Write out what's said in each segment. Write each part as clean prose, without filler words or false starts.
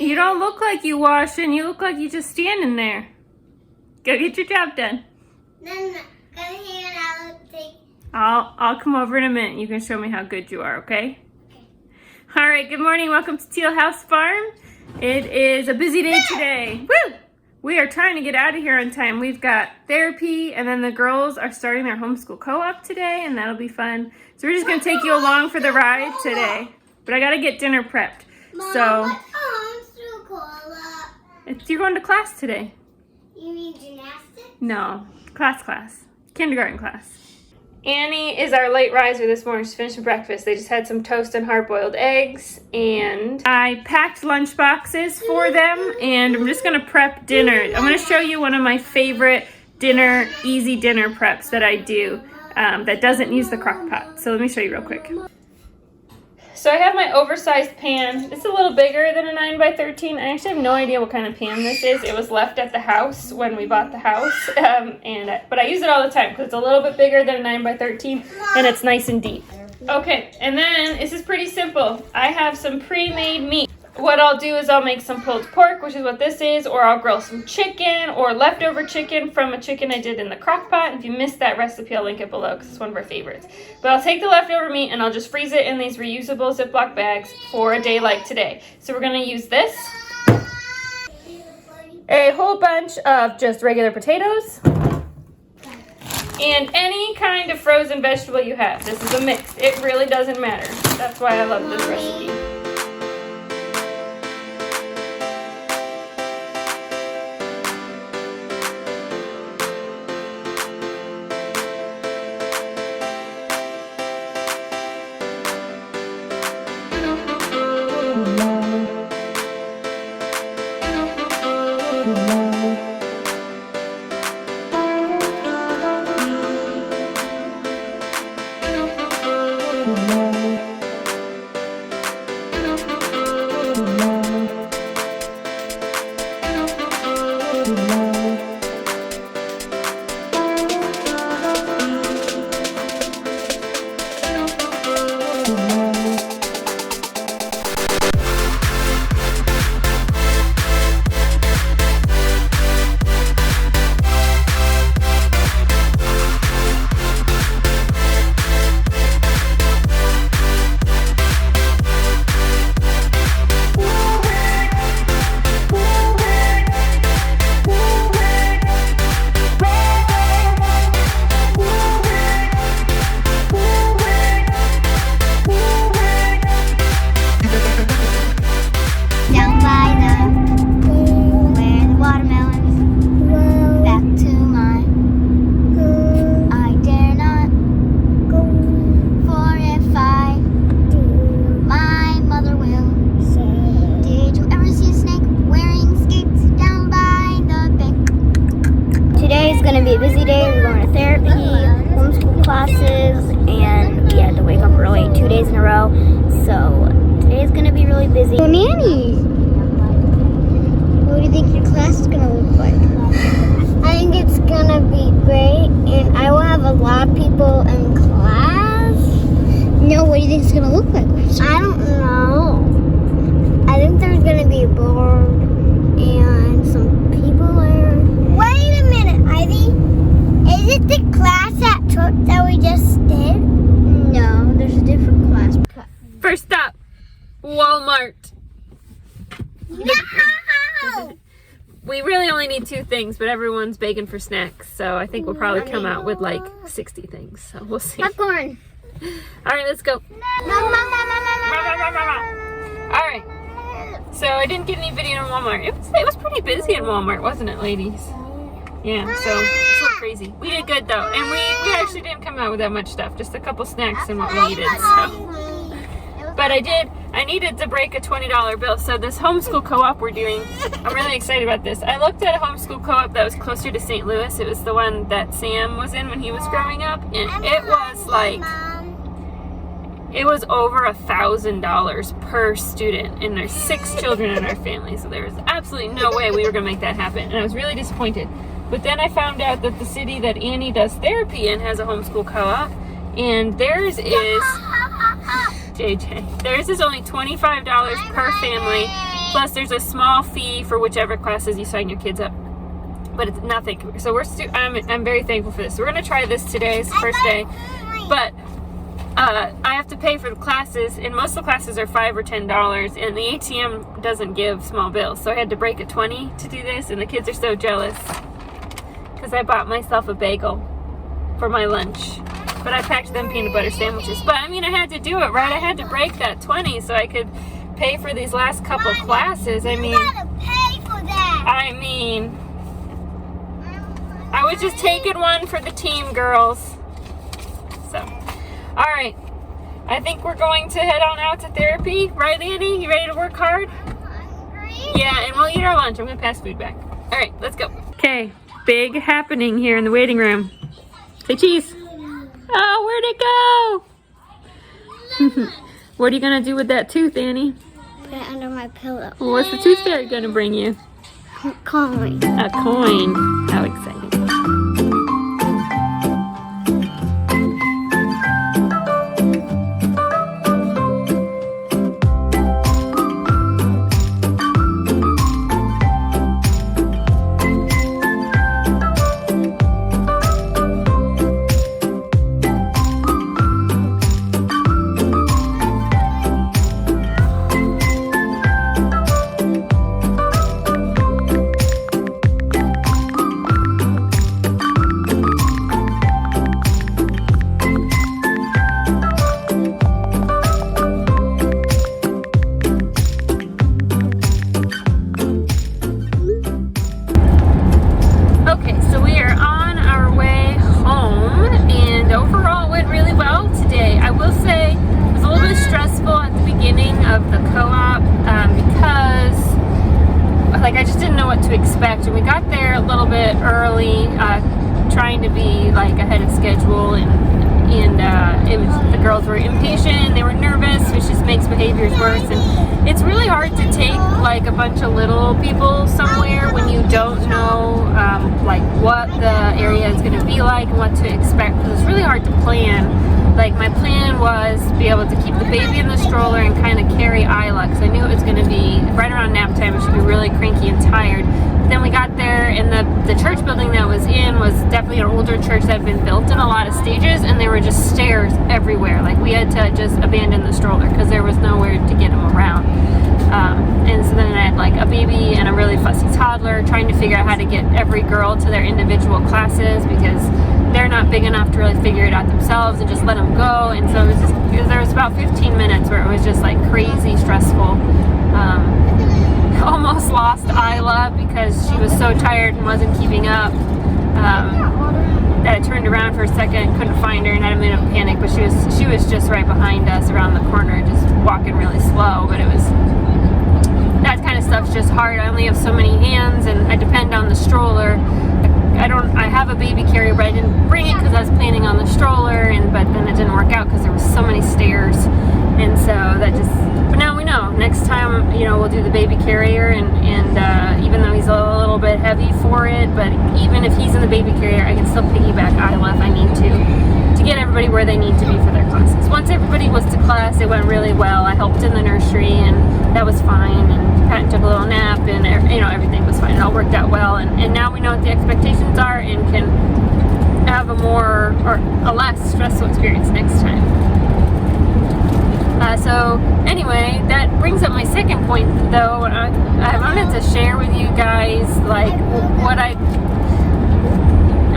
You don't look like you washing. You look like you just standing there. Go get your job done. Then come here and I'll take. I'll come over in a minute. You can show me how good you are, okay? Okay. All right, good morning. Welcome to Teal House Farm. It is a busy day today. Woo! We are trying to get out of here on time. We've got therapy, and then the girls are starting their homeschool co-op today, and that'll be fun. So we're just going to take you along for the ride today. But I got to get dinner prepped. Mom, So what's homeschool co-op? you're going to class today. You mean gymnastics? No, class. Kindergarten class. Annie is our late riser this morning. She's finishing breakfast. They just had some toast and hard-boiled eggs, and I packed lunch boxes for them, and I'm just gonna prep dinner. I'm gonna show you one of my favorite easy dinner preps that I do that doesn't use the crock pot. So let me show you real quick. So I have my oversized pan. It's a little bigger than a 9x13. I actually have no idea what kind of pan this is. It was left at the house when we bought the house, but I use it all the time because it's a little bit bigger than a 9x13 and it's nice and deep. Okay, and then this is pretty simple. I have some pre-made meat. What I'll do is I'll make some pulled pork, which is what this is, or I'll grill some chicken or leftover chicken from a chicken I did in the crock pot. If you missed that recipe, I'll link it below because it's one of our favorites. But I'll take the leftover meat and I'll just freeze it in these reusable Ziploc bags for a day like today. So we're going to use this, a whole bunch of just regular potatoes, and any kind of frozen vegetable you have. This is a mix. It really doesn't matter. That's why I love this recipe. Be a busy day. We're going to therapy, homeschool classes, and we had to wake up early 2 days in a row. So today's going to be really busy. So Nanny, what do you think your class is going to look like? I think it's going to be great, and I will have a lot of people in class. No, what do you think it's going to look like? I don't know. I think there's going to be a board and some people there. Wait a minute, Ivy. Is it the class at church that we just did? No, there's a different class. First stop, Walmart. No! We really only need 2 things, but everyone's begging for snacks, so I think we'll probably come out with like 60 things, so we'll see. Popcorn. All right, let's go. All right, so I didn't get any video in Walmart. It was pretty busy in Walmart, wasn't it, ladies? Yeah, so it's a little crazy. We did good though, and we actually didn't come out with that much stuff, just a couple snacks and what we needed. So. But I needed to break a $20 bill. So this homeschool co-op we're doing, I'm really excited about this. I looked at a homeschool co-op that was closer to St. Louis. It was the one that Sam was in when he was growing up, and it was like, it was over $1,000 per student, and there's 6 children in our family, so there was absolutely no way we were gonna make that happen, and I was really disappointed. But then I found out that the city that Annie does therapy in has a homeschool co-op, and theirs is, JJ, theirs is only $25 per family Plus, there's a small fee for whichever classes you sign your kids up. But it's nothing. So I'm very thankful for this. So we're gonna try this today. It's the first day. But I have to pay for the classes, and most of the classes are $5 or $10, and the ATM doesn't give small bills. So I had to break a 20 to do this, and the kids are so jealous because I bought myself a bagel for my lunch. But I packed them peanut butter sandwiches. But I mean, I had to do it, right? I had to break that 20 so I could pay for these last couple classes. I mean, You gotta pay for that. I mean, I was just taking one for the team, girls. So, all right. I think we're going to head on out to therapy. Right, Annie? You ready to work hard? Hungry? Yeah, and we'll eat our lunch. I'm going to pass food back. All right, let's go. Okay, big happening here in the waiting room. Say cheese. Oh, where'd it go? What are you going to do with that tooth, Annie? Put it under my pillow. Well, what's the tooth fairy going to bring you? Coin. A coin. How exciting. Expect, and we got there a little bit early, trying to be like ahead of schedule, and it was, the girls were impatient, they were nervous, which just makes behaviors worse. And it's really hard to take like a bunch of little people somewhere when you don't know like what the area is going to be like and what to expect, because it's really hard to plan. Like, my plan was to be able to keep the baby in the stroller and kind of carry Isla, because I knew it was going to be right around nap time and she'd be really cranky and tired. But then we got there, and the church building that was in was definitely an older church that had been built in a lot of stages, and there were just stairs everywhere. Like, we had to just abandon the stroller because there was nowhere to get him around. And so then I had like a baby and a really fussy toddler, trying to figure out how to get every girl to their individual classes, because they're not big enough to really figure it out themselves and just let them go. And so it was just, there was about 15 minutes where it was just like crazy stressful. Almost lost Isla because she was so tired and wasn't keeping up. That I turned around for a second, couldn't find her, and had a minute of panic. But she was just right behind us around the corner, just walking really slow. But it was, that kind of stuff's just hard. I only have so many hands, and I depend on the stroller. I have a baby carrier, but I didn't bring it because I was planning on the stroller, but then it didn't work out because there was so many stairs. And so that just, but now we know. Next time, we'll do the baby carrier, and even though he's a little bit heavy for it, but even if he's in the baby carrier, I can still piggyback Isla if I need to get everybody where they need to be for their classes. Once everybody was to class, it went really well. I helped in the nursery, and that was fine, and Pat took a little nap, and everything was fine. It all worked out well, and now we know what the expectations are and can have a less stressful experience next time. So anyway, that brings up my second point, though. I wanted to share with you guys like what I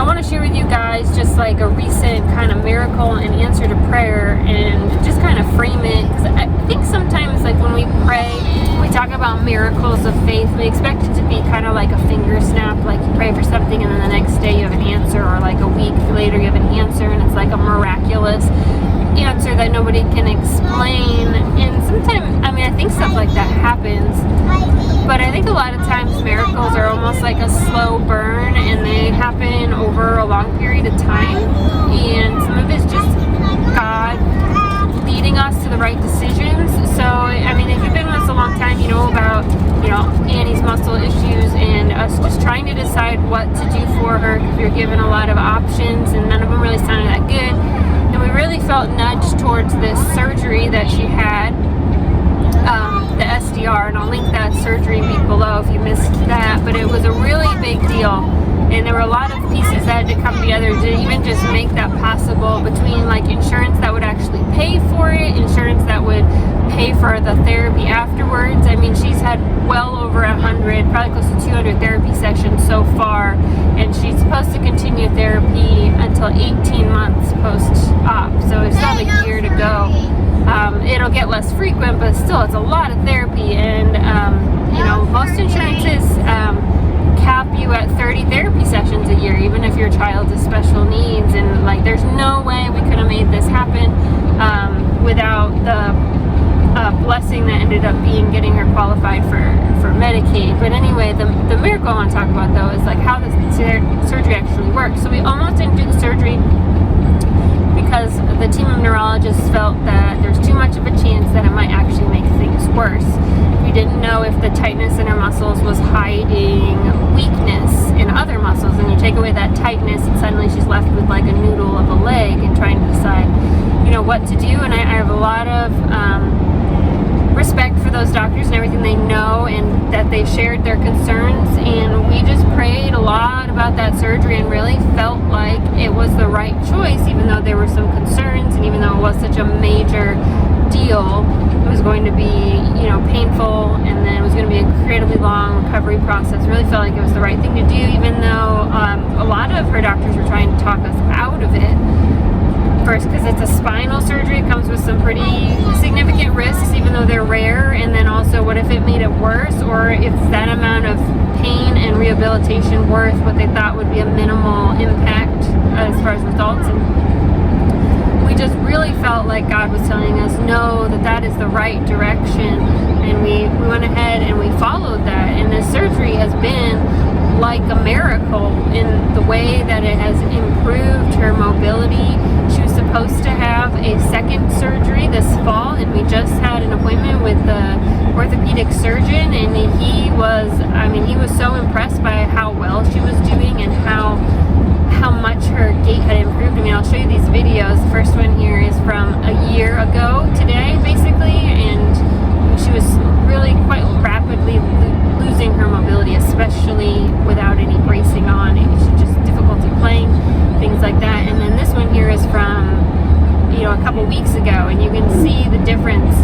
want to share with you guys, just like a recent kind of miracle and answer to prayer, and just kind of frame it, because I think sometimes like when we pray, we talk about miracles of faith, we expect it to be kind of like a finger snap, like you pray for something and then the next day you have an answer, or like a week later you have an answer, and it's like a miraculous answer that nobody can explain. And sometimes, I think stuff like that happens, but I think a lot of times miracles are almost like a slow burn, and they happen over a long period of time, and some of it's just God leading us to the right decisions. So if you've been with us a long time, you know about Annie's muscle issues and us just trying to decide what to do for her, because we were given a lot of options and none of them really sounded that good. And we really felt nudged towards this surgery that she had, the SDI ER, and I'll link that surgery week below if you missed that. But it was a really big deal, and there were a lot of pieces that had to come together to even just make that possible, between like insurance that would actually pay for it, insurance that would pay for the therapy afterwards. I mean, she's had well over 100, probably close to 200 therapy sessions so far, and she's supposed to continue therapy until 18 months post-op, so it's still a year to go. It'll get less frequent, but still it's a lot of therapy, and you know, most insurances cap you at 30 therapy sessions a year, even if your child has special needs, and like there's no way we could have made this happen without the blessing that ended up being getting her qualified for Medicaid. But anyway, the miracle I want to talk about though is like how the surgery actually works. So we almost didn't do the surgery because the team of neurologists felt that there's too much of a chance that it might actually make things worse. We didn't know if the tightness in her muscles was hiding weakness in other muscles, and you take away that tightness and suddenly she's left with like a noodle of a leg and trying to decide, you know, what to do. And I have a lot of respect for those doctors and everything they know, and that they shared their concerns, and we just prayed a lot about that surgery and really felt like it was the right choice, even though there were some concerns, and even though it was such a major deal. It was going to be, you know, painful, and then it was going to be an incredibly long recovery process. Really felt like it was the right thing to do, even though a lot of her doctors were trying to talk us out of it. First, because it's a spinal surgery, it comes with some pretty significant risks, even though they're rare. And then also, what if it made it worse, or if that amount of pain and rehabilitation worth what they thought would be a minimal impact as far as results? And we just really felt like God was telling us, no, that is the right direction. And we went ahead and we followed that. And this surgery has been like a miracle in the way that it has improved her mobility. She was supposed to have a second surgery this fall, and we just had an appointment with the orthopedic surgeon, and he was so impressed by how well she was doing and how much her gait had improved. I mean, I'll show you these videos. The first one here is from a year ago today, basically, and she was really quite rapidly losing her mobility, especially without any bracing on. It was just difficulty playing, things like that. And then this one here is from, you know, a couple weeks ago, and you can see the difference.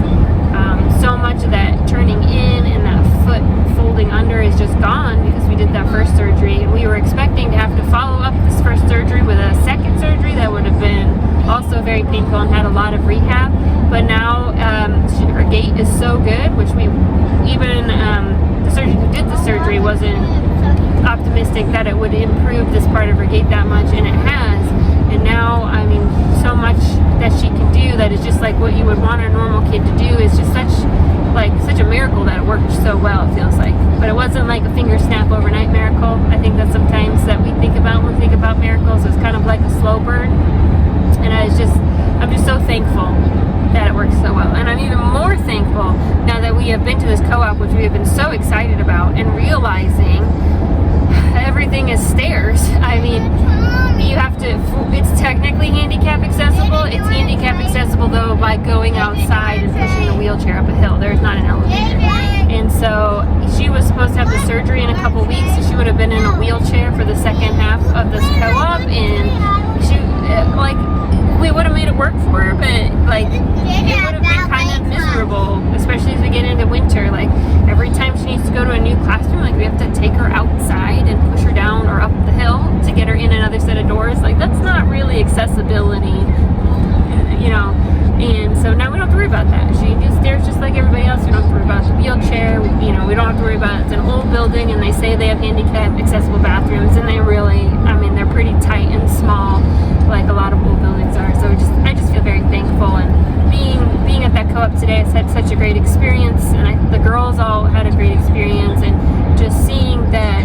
So much of that turning in and that foot folding under is just gone because we did that first surgery, and we were expecting to have to follow up this first surgery with a second surgery that would have been also very painful and had a lot of rehab. But now her gait is so good, which we even the surgeon who did the surgery wasn't optimistic that it would improve this part of her gait that much, and it has. And now, I mean, so much that she can do that is just like what you would want a normal kid to do. Is just such a miracle that it worked so well, it feels like. But it wasn't like a finger snap overnight miracle. I think that sometimes that we think about when we think about miracles, it's kind of like a slow burn. And I'm just so thankful that it works so well. And I'm even more thankful now that we have been to this co-op, which we have been so excited about, and realizing everything is stairs. I mean, you have to, it's technically handicap accessible. It's handicap accessible though by going outside and pushing the wheelchair up a hill. There's not an elevator. And so she was supposed to have the surgery in a couple weeks, so she would have been in a wheelchair for the second half of this co-op, and she, we would have made it work for her, but it would have been kind of miserable, especially as we get into winter. Like, every time she needs to go to a new classroom, we have to take her outside and push her down or up the hill to get her in another set of doors. That's not really accessibility, you know. And so now we don't have to worry about that. She just stares just like everybody else. We don't have to worry about the wheelchair. We don't have to worry about it. It's an old building, and they say they have handicap accessible bathrooms, and they really, they're pretty tight and small, like a lot of old buildings are. So I just feel very thankful. And being at that co-op today, I had such a great experience, and the girls all had a great experience, and just seeing that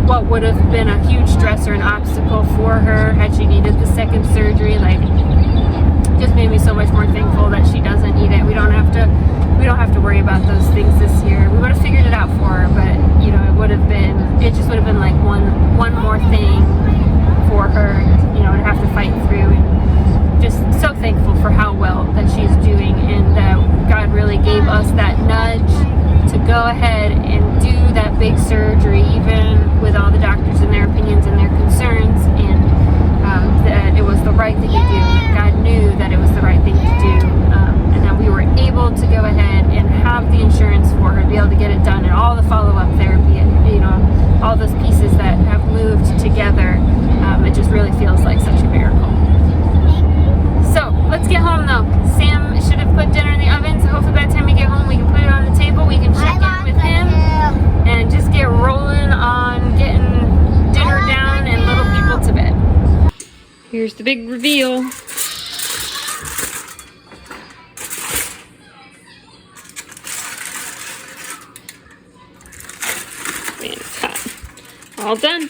what would have been a huge stressor and obstacle for her had she needed the second surgery, just made me so much more thankful that she doesn't need it. We don't have to worry about those things this year. We would have figured it out for her, but it just would have been like one more thing for her, to have to fight through. And just so thankful for how well that she's doing, and that God really gave us that nudge to right thing to do. God knew that it was the right thing to do, and that we were able to go ahead and have the insurance for her to be able to get it done, and all the follow-up therapy, and you know, all those pieces that have moved together. It just really feels like such a miracle. So let's get home though. Sam should have put dinner in the oven, so hopefully by the time we get home we can put it on the table, we can check in with him and just get rolling on getting dinner down and little people to bed. Here's the big reveal. Man, it's hot. All done.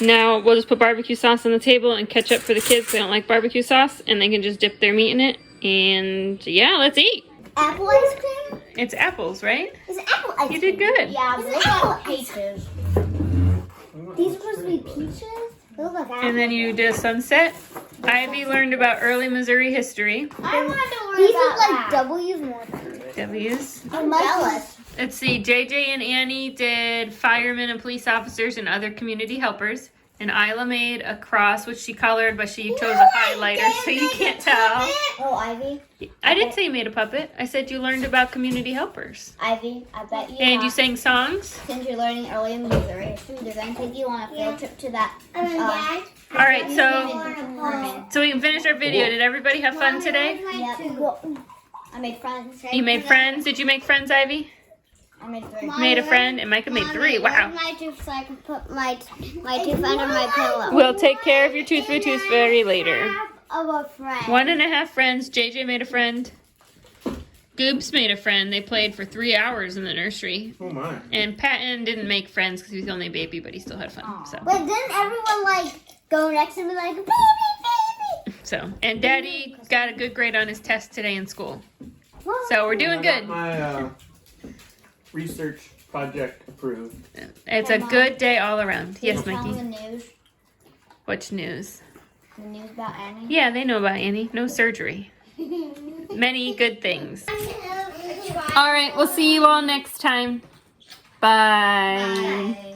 Now we'll just put barbecue sauce on the table and ketchup for the kids. They don't like barbecue sauce, and they can just dip their meat in it. And yeah, let's eat. Apple ice cream? It's apples, right? It's apple ice cream. You did good. Yeah, but they got peaches. These are supposed to be peaches? They look like apples. And then you did a sunset. Ivy learned about early Missouri history. I want to learn these look like W's more than W's. I'm jealous. Let's see, JJ and Annie did firemen and police officers and other community helpers. And Isla made a cross, which she colored, but she chose a highlighter, so you can't tell. Oh, Ivy. I didn't say you made a puppet. I said you learned about community helpers. Ivy, I bet you. And you sang songs? Since you're learning early in Missouri history, they're going to take you on a field trip to that. All right, so we can finish our video. Did everybody have fun today? Yep. I made friends. You made friends? Did you make friends, Ivy? I made 3. Made a friend, and Micah made 3. Wow. My tooth so I can put my tooth under my pillow. We'll take care of your tooth fairy later. Of a friend. 1.5 friends. JJ made a friend. Goobs made a friend. They played for 3 hours in the nursery. Oh my. And Patton didn't make friends because he was the only baby, but he still had fun. So. But didn't everyone like go next to me like baby, baby? So, and Daddy got a good grade on his test today in school. So we're doing good. My research project approved. It's a good day all around. Yes, Tell Mikey. them the news. Which news? The news about Annie. Yeah, they know about Annie. No surgery. Many good things. All right, we'll see you all next time. Bye. Bye.